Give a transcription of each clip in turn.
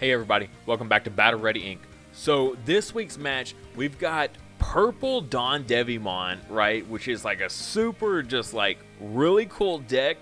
Hey everybody, welcome back to Battle Ready Inc. So this week's match, we've got purple DanDevimon, right? Which is like a super, just like really cool deck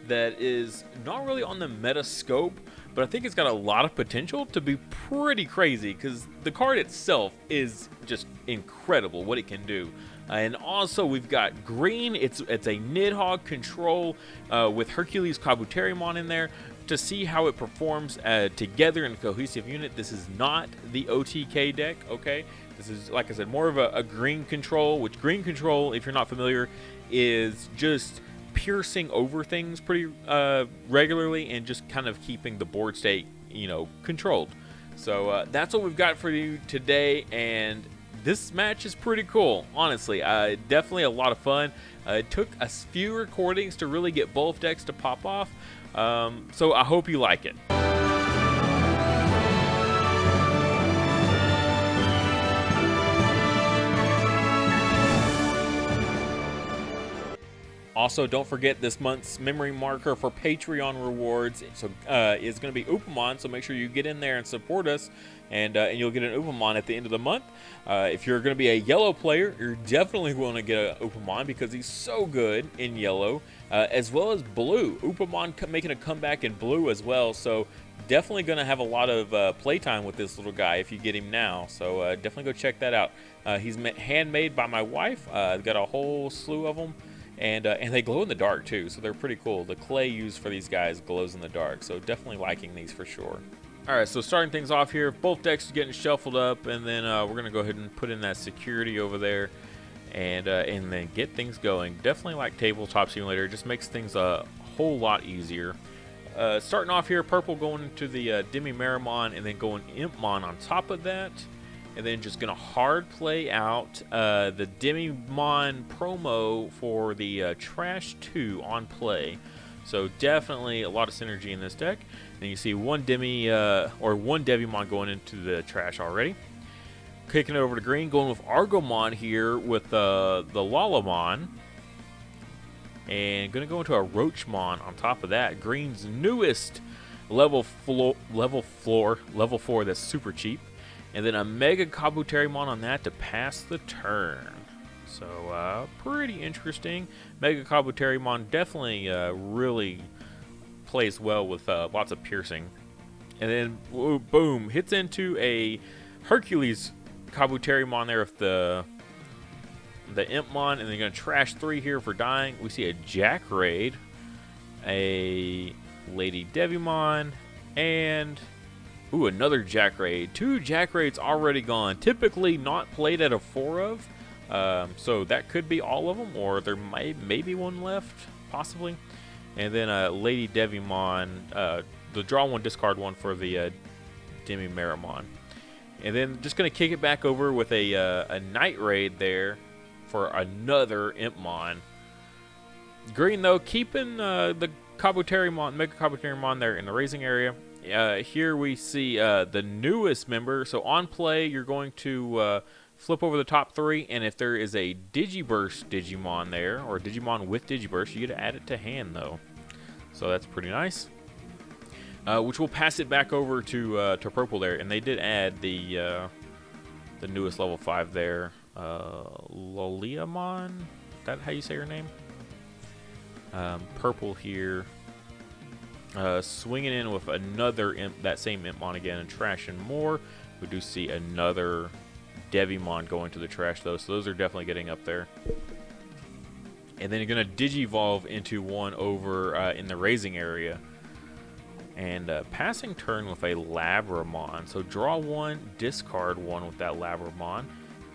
that is not really on the meta scope, but I think it's got a lot of potential to be pretty crazy because the card itself is just incredible what it can do. And also we've got green, it's a Nidhogg control with Hercules Kabuterimon in there to see how it performs together in a cohesive unit. This is not the OTK deck, okay? This is, like I said, more of a green control, which green control, if you're not familiar, is just piercing over things pretty regularly and just kind of keeping the board state, controlled. So that's what we've got for you today, and this match is pretty cool, honestly. Definitely a lot of fun. It took a few recordings to really get both decks to pop off, so I hope you like it. Also, don't forget this month's memory marker for Patreon rewards. So is going to be Omnimon, so make sure you get in there and support us, and you'll get an Omnimon at the end of the month. If you're going to be a yellow player, you're definitely going to get an Omnimon because he's so good in yellow, as well as blue. Omnimon making a comeback in blue as well, so definitely going to have a lot of playtime with this little guy if you get him now. So definitely go check that out. He's handmade by my wife. I've got a whole slew of them. And they glow in the dark too, so they're pretty cool. The clay used for these guys glows in the dark, so definitely liking these for sure. Alright, so starting things off here, both decks are getting shuffled up, and then we're going to go ahead and put in that security over there, and then get things going. Definitely like Tabletop Simulator, it just makes things a whole lot easier. Starting off here, purple going into the DanDevimon, and then going Impmon on top of that. And then just going to hard play out the Digimon promo for the Trash 2 on play. So definitely a lot of synergy in this deck. And you see one Devimon going into the trash already. Kicking it over to green, going with Argomon here with the LadyDevimon. And going to go into a Roachmon on top of that. Green's newest level 4 that's super cheap. And then a Mega Kabuterimon on that to pass the turn. So, pretty interesting. Mega Kabuterimon definitely really plays well with lots of piercing. And then, boom, hits into a Hercules Kabuterimon there with the Impmon. And then you're going to trash 3 here for dying. We see a Jack Raid, a LadyDevimon, and another Jack Raid. 2 Jack Raids already gone. Typically not played at a 4 of. So that could be all of them, or there may be one left, possibly. And then a LadyDevimon, the draw 1, discard 1 for the Omnimon. And then just going to kick it back over with a Night Raid there for another Impmon. Green, though, keeping the Mega Kabuterimon there in the raising area. Here we see the newest member. So on play, you're going to flip over the top 3, and if there is a Digiburst Digimon there, or Digimon with Digiburst, you get to add it to hand, though. So that's pretty nice. Which will pass it back over to purple there, and they did add the newest level 5 there, LadyDevimon. Is that how you say her name? Purple here. Swinging in with another that same Impmon again and trashing more. We do see another Devimon going to the trash though, so those are definitely getting up there. And then you're going to Digivolve into one over in the raising area. And passing turn with a Labramon. So draw 1, discard 1 with that Labramon.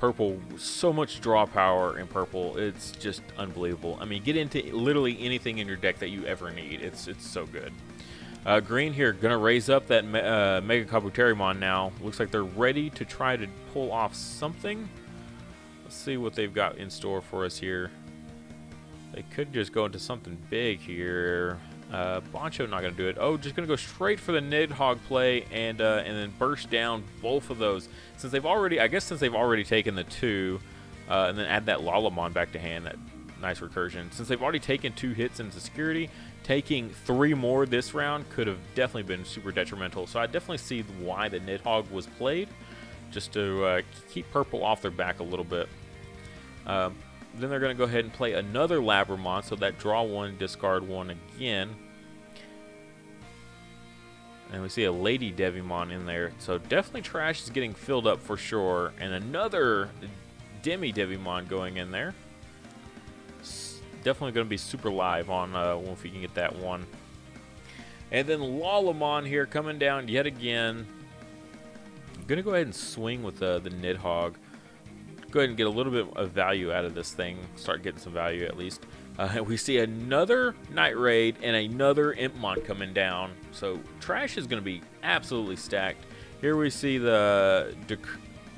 Purple, so much draw power in purple, it's just unbelievable. I mean, get into literally anything in your deck that you ever need. It's so good. Green here, gonna raise up that Mega Kabuterimon now. Looks like they're ready to try to pull off something. Let's see what they've got in store for us here. They could just go into something big here. Boncho not going to do it. Oh, just going to go straight for the Nidhogg play and then burst down both of those. Since they've already, I guess since they've already taken the 2, and then add that LadyDevimon back to hand, that nice recursion. Since they've already taken 2 hits into security, taking 3 more this round could have definitely been super detrimental. So I definitely see why the Nidhogg was played, just to keep purple off their back a little bit. Then they're going to go ahead and play another Labramon, so that draw 1, discard 1 again. And we see a LadyDevimon in there. So definitely trash is getting filled up for sure. And another DanDevimon going in there. Definitely going to be super live on if we can get that one. And then Omnimon here coming down yet again. I'm going to go ahead and swing with the Nidhogg. Go ahead and get a little bit of value out of this thing. Start getting some value at least. We see another Night Raid and another Impmon coming down. So trash is going to be absolutely stacked. Here we see the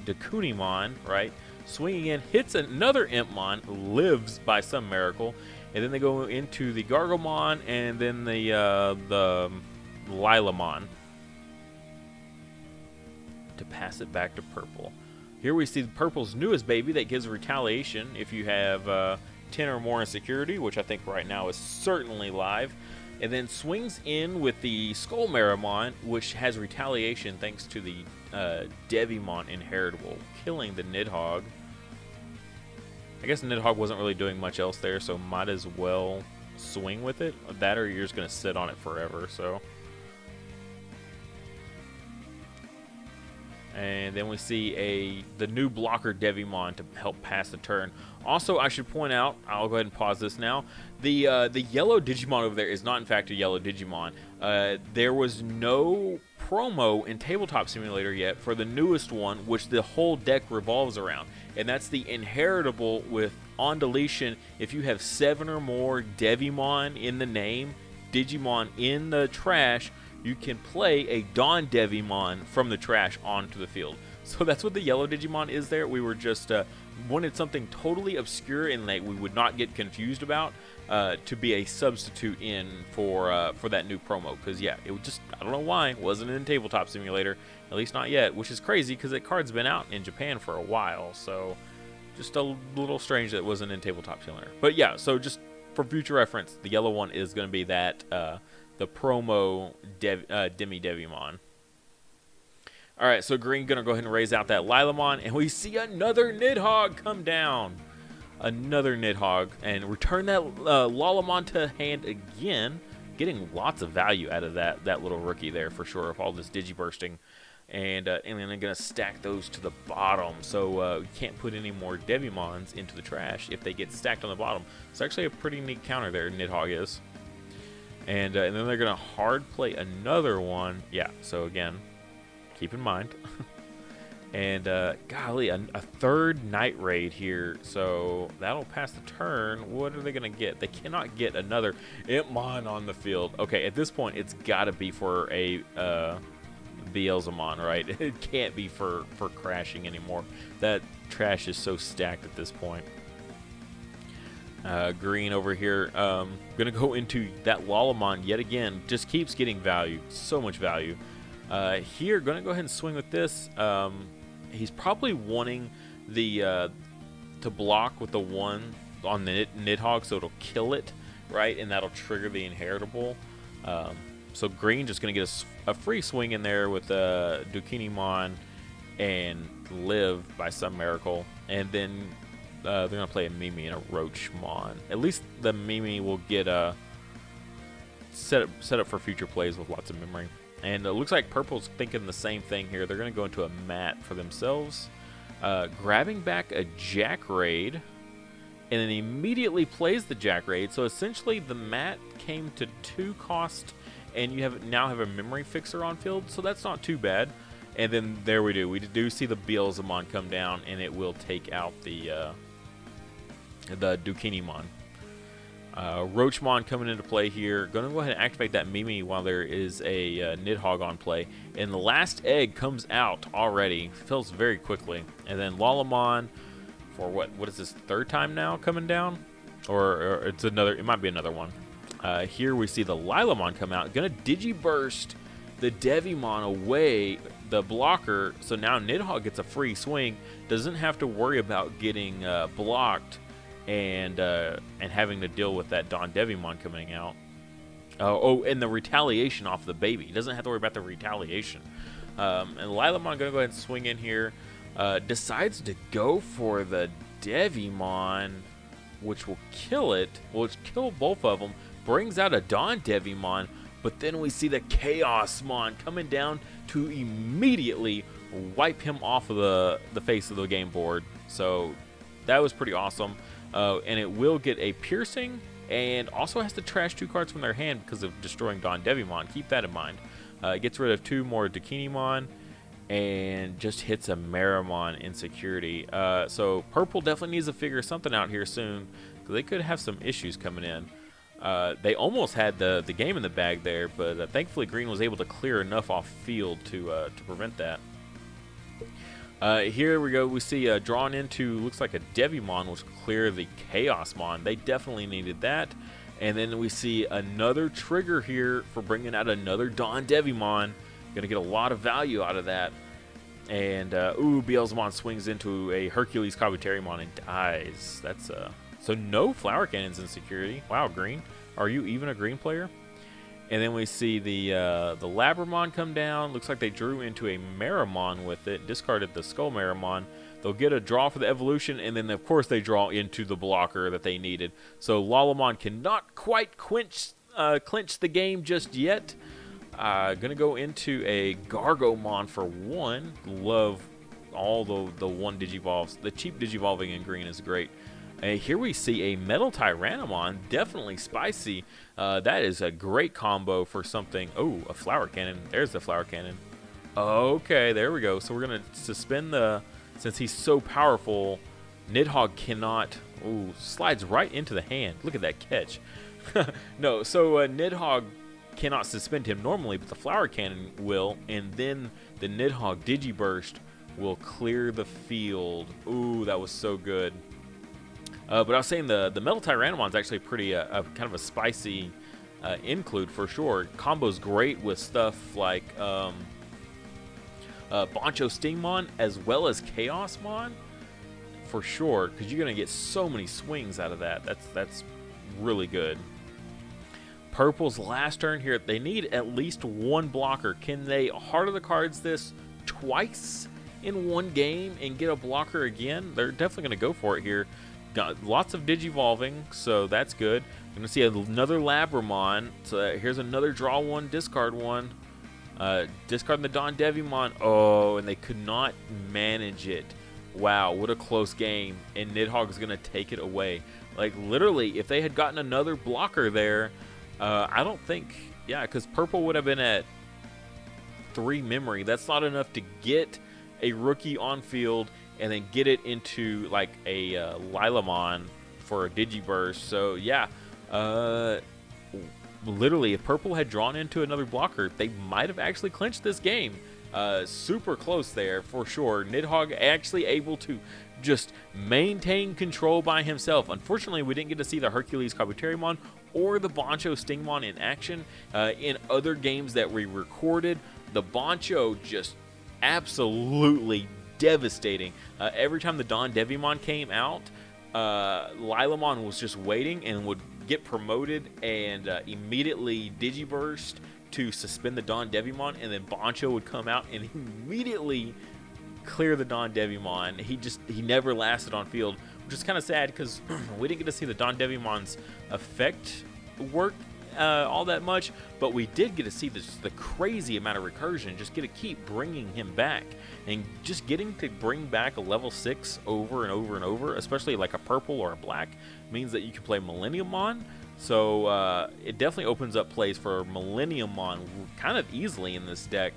Digimon, right? Swinging in, hits another Impmon, lives by some miracle. And then they go into the Gargomon and then the Lilamon to pass it back to purple. Here we see purple's newest baby that gives retaliation if you have 10 or more in security, which I think right now is certainly live. And then swings in with the Skullmaramon, which has retaliation thanks to the Devimon inheritable, killing the Nidhogg. I guess Nidhogg wasn't really doing much else there, so might as well swing with it. That or you're just going to sit on it forever, so... And then we see the new blocker Devimon to help pass the turn. Also, I should point out, I'll go ahead and pause this now. The yellow Digimon over there is not in fact a yellow Digimon. There was no promo in Tabletop Simulator yet for the newest one, which the whole deck revolves around. And that's the inheritable with on deletion. If you have 7 or more Devimon in the name, Digimon in the trash, you can play a DanDevimon from the trash onto the field. So that's what the yellow Digimon is there. We were just wanted something totally obscure and that we would not get confused about to be a substitute in for that new promo. Because, yeah, it just, I don't know why, it wasn't in Tabletop Simulator, at least not yet, which is crazy because that card's been out in Japan for a while. So just a little strange that it wasn't in Tabletop Simulator. But, yeah, so just for future reference, the yellow one is going to be that... the promo DanDevimon. Alright, so green going to go ahead and raise out that Lilamon, and we see another Nidhogg come down. Another Nidhogg, and return that Lilamon to hand again, getting lots of value out of that little rookie there for sure, of all this Digibursting. And then they're going to stack those to the bottom, so you can't put any more Devimons into the trash if they get stacked on the bottom. It's actually a pretty neat counter there, Nidhogg is. And then they're going to hard play another one. Yeah, so again, keep in mind. And golly, a third Night Raid here. So that'll pass the turn. What are they going to get? They cannot get another Impmon on the field. Okay, at this point, it's got to be for a Beelzemon, right? It can't be for crashing anymore. That trash is so stacked at this point. Green over here, gonna go into that Lilamon yet again. Just keeps getting value, so much value. Here, gonna go ahead and swing with this. He's probably wanting the to block with the 1 on the Nidhogg, so it'll kill it, right? And that'll trigger the inheritable. So green just gonna get a free swing in there with Digimon and live by some miracle, and then. They're going to play a Mimi and a Roachmon. At least the Mimi will get set up for future plays with lots of memory. And it looks like Purple's thinking the same thing here. They're going to go into a mat for themselves. Grabbing back a Jack Raid. And then immediately plays the Jack Raid. So essentially the mat came to 2 cost. And you now have a memory fixer on field. So that's not too bad. And then there we do. We do see the Beelzemon come down. And it will take out the Digimon. Roachmon coming into play here. Going to go ahead and activate that Mimi while there is a Nidhogg on play. And the last egg comes out already. Fills very quickly. And then Lilamon for what is this, 3rd time now coming down? Or it's another, it might be another one. Here we see the Lilamon come out. Going to Digiburst the Devimon away, the blocker. So now Nidhogg gets a free swing. Doesn't have to worry about getting blocked. and having to deal with that DanDevimon coming out. Oh, and the retaliation off the baby. He doesn't have to worry about the retaliation. And Lilamon gonna go ahead and swing in here. Decides to go for the Devimon, which will kill it. Will kill both of them. Brings out a DanDevimon, but then we see the Chaosmon coming down to immediately wipe him off of the face of the game board. So that was pretty awesome. And it will get a piercing, and also has to trash 2 cards from their hand because of destroying DanDevimon. Keep that in mind. It gets rid of 2 more Digimon, and just hits a Meramon in security. So purple definitely needs to figure something out here soon, because they could have some issues coming in. They almost had the game in the bag there, but thankfully green was able to clear enough off field to prevent that. Here we go. We see drawn into, looks like a Devimon, which clear the Chaosmon. They definitely needed that. And then we see another trigger here for bringing out another DanDevimon. Gonna get a lot of value out of that. And Beelzemon swings into a Hercules Kabuterimon and dies. That's so no flower cannons in security. Wow, green. Are you even a green player? And then we see the Labramon come down. Looks like they drew into a Meramon with it. Discarded the Skull Meramon. They'll get a draw for the evolution, and then of course they draw into the blocker that they needed. So Lalamon cannot quite clinch the game just yet. Gonna go into a Gargomon for 1. Love all the 1 Digivolves. The cheap Digivolving in green is great. Here we see a Metal Tyrannomon, definitely spicy. That is a great combo for something. Oh, a Flower Cannon. There's the Flower Cannon. Okay, there we go. So we're going to suspend since he's so powerful, Nidhogg cannot, slides right into the hand. Look at that catch. No, so Nidhogg cannot suspend him normally, but the Flower Cannon will, and then the Nidhogg Digiburst will clear the field. Ooh, that was so good. But I was saying the Metal Tyrannomon is actually pretty kind of a spicy include for sure. Combo's great with stuff like Boncho Stingmon as well as Chaosmon for sure, because you're gonna get so many swings out of that. That's really good. Purple's last turn here. They need at least 1 blocker. Can they Heart of the Cards this twice in 1 game and get a blocker again? They're definitely gonna go for it here. Got lots of Digivolving, so that's good. I'm going to see another Labramon. So here's another draw 1, discard 1. Discarding the DanDevimon. Oh, and they could not manage it. Wow, what a close game. And Nidhogg is going to take it away. Like, literally, if they had gotten another blocker there, I don't think... Yeah, because purple would have been at 3 memory. That's not enough to get a rookie on field and then get it into like a Lilamon for a Digiburst. So yeah, literally if purple had drawn into another blocker, they might have actually clinched this game. Super close there for sure. Nidhogg actually able to just maintain control by himself. Unfortunately, we didn't get to see the Hercules Kabuterimon or the Boncho Stingmon in action. In other games that we recorded, the Boncho just absolutely devastating. Every time the DanDevimon came out, Lilamon was just waiting and would get promoted and immediately Digiburst to suspend the DanDevimon, and then Boncho would come out and immediately clear the DanDevimon. He never lasted on field, which is kind of sad because we didn't get to see the DanDevimon's effect work all that much, but we did get to see the crazy amount of recursion. Just get to keep bringing him back, and just getting to bring back a level 6 over and over and over, especially like a purple or a black, means that you can play Millenniummon. So it definitely opens up plays for Millenniummon kind of easily in this deck.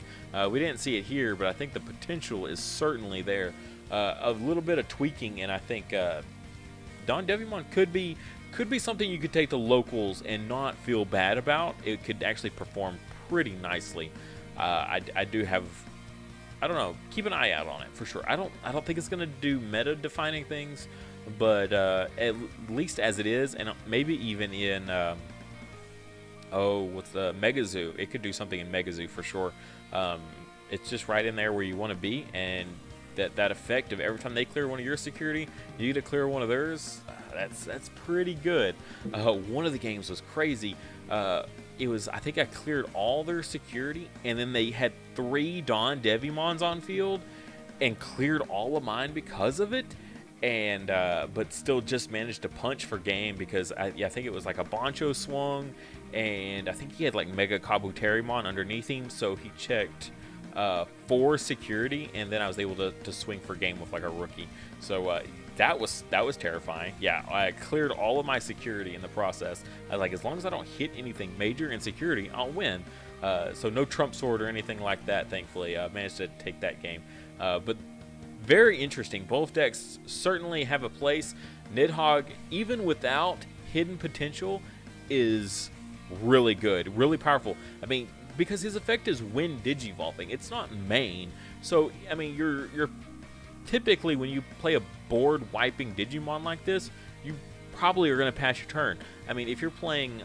We didn't see it here, but I think the potential is certainly there. A little bit of tweaking, and I think DanDevimon could be something you could take to locals and not feel bad about. It could actually perform pretty nicely. I do have, I don't know, keep an eye out on it for sure. I don't think it's going to do meta defining things, but at least as it is, and maybe even in what's the Megazoo, it could do something in Megazoo for sure. It's just right in there where you want to be, and that effect of every time they clear one of your security, you get to clear one of theirs. That's pretty good. One of the games was crazy. It was, I think I cleared all their security, and then they had 3 DanDevimons on field, and cleared all of mine because of it. And but still just managed to punch for game because I think it was like a Boncho swung, and I think he had like Mega Kabuterimon underneath him, so he checked 4 security, and then I was able to swing for game with like a rookie. So that was terrifying. Yeah, I cleared all of my security in the process. I was like, as long as I don't hit anything major in security, I'll win. So no trump sword or anything like that, thankfully. I managed to take that game. But very interesting. Both decks certainly have a place. Nidhogg, even without hidden potential, is really good, really powerful. I mean, because his effect is when digivolving. It's not main. So, I mean, you're typically, when you play a board wiping Digimon like this, you probably are going to pass your turn. I mean, if you're playing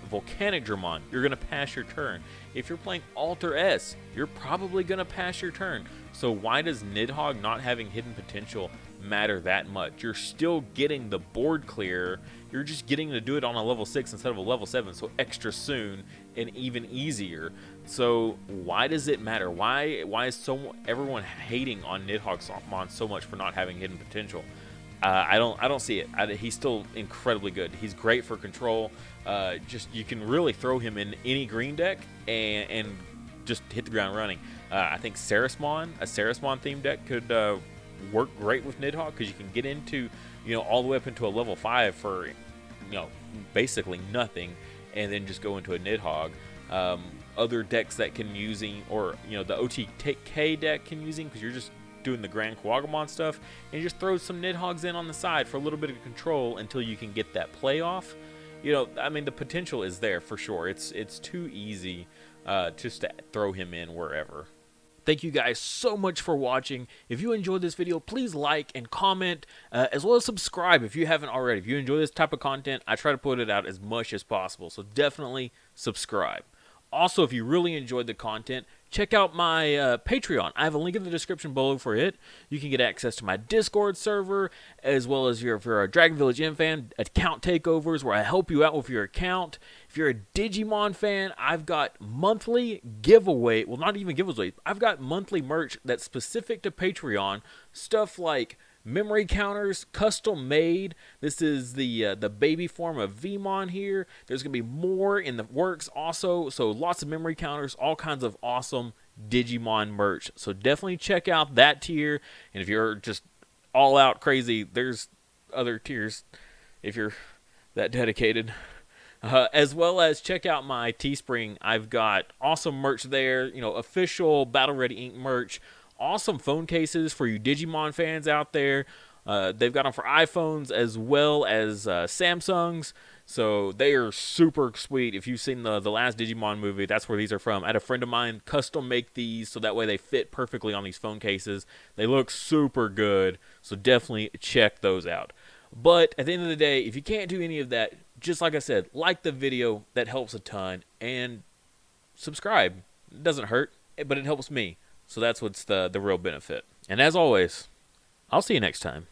Volcanic Dramon, you're going to pass your turn. If you're playing Alter S, you're probably going to pass your turn. So why does Nidhogg not having hidden potential matter that much? You're still getting the board clear. You're just getting to do it on a level 6 instead of a level 7, so extra soon and even easier. So why does it matter? Why is everyone hating on Nidhoggmon so much for not having hidden potential? I don't see it. He's still incredibly good. He's great for control. Just you can really throw him in any green deck and just hit the ground running. I think a Sarismon themed deck could work great with Nidhogg, because you can get into, all the way up into a level 5 for, basically nothing, and then just go into a Nidhogg. Other decks that can use him, or the OTK deck can use him, because you're just doing the Grand Quaggamon stuff, and you just throw some Nidhoggs in on the side for a little bit of control until you can get that play off. I mean, the potential is there for sure. It's too easy just to throw him in wherever. Thank you guys so much for watching. If you enjoyed this video, please like and comment, as well as subscribe if you haven't already. If you enjoy this type of content, I try to put it out as much as possible, so definitely subscribe. Also, if you really enjoyed the content, check out my Patreon. I have a link in the description below for it. You can get access to my Discord server, as well as if you're a Dragon Village Inn fan, account takeovers where I help you out with your account. If you're a Digimon fan, I've got monthly giveaway. Well, not even giveaways. I've got monthly merch that's specific to Patreon. Stuff like memory counters, custom made. This is the baby form of Vmon here. There's going to be more in the works also. So lots of memory counters, all kinds of awesome Digimon merch. So definitely check out that tier. And if you're just all out crazy, there's other tiers if you're that dedicated. As well as check out my Teespring. I've got awesome merch there. Official Battle Ready Ink merch. Awesome phone cases for you Digimon fans out there. They've got them for iPhones as well as Samsungs. So they are super sweet. If you've seen the last Digimon movie, that's where these are from. I had a friend of mine custom make these so that way they fit perfectly on these phone cases. They look super good. So definitely check those out. But at the end of the day, if you can't do any of that, just like I said, like the video. That helps a ton. And subscribe. It doesn't hurt, but it helps me. So that's what's the real benefit. And as always, I'll see you next time.